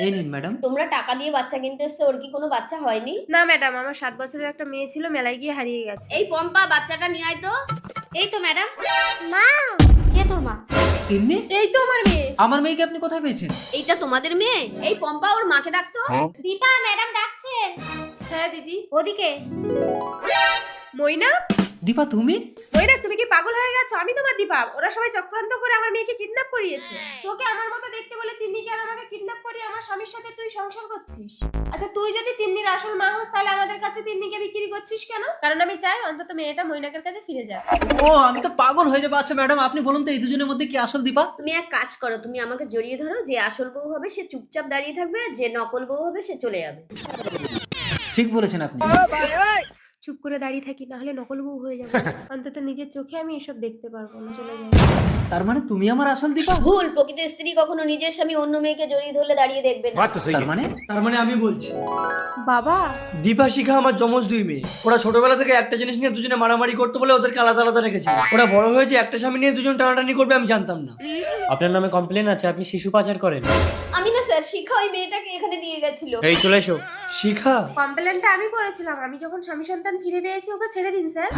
এই নিন ম্যাডাম। তোমরা টাকা দিয়ে বাচ্চা কিনতে এসছো, ওর কি কোনো বাচ্চা হয়নি? না ম্যাডাম, আমার 7 বছরের একটা মেয়ে ছিল, মেলায় গিয়ে হারিয়ে গেছে। এই পম্পা, বাচ্চাটা নিয়ে আয় তো। এই তো ম্যাডাম। মা, কে তোর মা? তিন্নি, এই তো আমার মেয়ে। আমার মেয়েকে আপনি কোথায় পেয়েছেন? এইটা তোমাদের মেয়ে? এই পম্পা, ওর মাকে ডাকতো। দীপা ম্যাডাম ডাকছেন। হ্যাঁ দিদি। ওদিকে। মইনা, দীপা তুমি? মইনা তুমি কি পাগল হয়ে গেছো? আমি তোমার দীপা। ওরা সবাই চক্রান্ত করে আমার মেয়েকে কিডন্যাপ করিয়েছে। তোকে আমার মতো দেখতে বলে তিন্নিকে আর আমাকে কিডন্যাপ করিয়ে আমার স্বামীর সাথে তুই সংসার করছিস। আচ্ছা, তুই যদি তিন্নির আসল মা হোস তাহলে আমাদের কাছে তিন্নিকে বিক্রি করছিস কেন? কারণ আমি চাই অন্তত মেয়েটা মইনাকের কাছে ফিরে যাক। ও, আমি তো পাগল হয়ে যাবো। আচ্ছা ম্যাডাম, আপনি বলুন তো এই দুজনের মধ্যে কি আসল দীপা? তুমি এক কাজ করো, তুমি আমাকে জড়িয়ে ধরো। যে আসল বউ হবে সে চুপচাপ দাঁড়িয়ে থাকবে, আর যে নকল বউ হবে সে চলে যাবে। ঠিক বলেছেন আপনি। চুপ করে দাঁড়িয়ে থাকি, না হলে নকল বউ হয়ে যাবে। অন্তত নিজের চোখে আমি এসব দেখতে পারবো না। চলে যাই। তার মানে তুমি আমার আসল দীপা? ভুল। প্রকৃত স্ত্রী কখনো নিজের স্বামী অন্য মেয়েকে জড়িয়ে ধরলে দাঁড়িয়ে দেখবে না। তার মানে আমি বলছি, বাবা, দীপা শিখা আমার যমজ দুই মেয়ে। ওরা ছোটবেলা থেকে একটা জিনিস নিয়ে দুজনে মারামারি করতে বলে ওদেরকে আলাদা আলাদা রেখেছে। ওরা বড় হয়েছে একটা স্বামী নিয়ে দুজন টানাটানি করবে, আমি জানতাম না। আপনার নামে কমপ্লেন আছে, আপনি শিশু পাচার করেন। আমি না স্যার, শিখা ওই মেয়েটাকে এখানে নিয়ে গেছিল। এই চলে এসো। শিখা? কমপ্লেনটা আমি করেছিলাম। আমি যখন স্বামী সন্তান ফিরে পেয়েছি ওকে ছেড়ে দিন স্যার।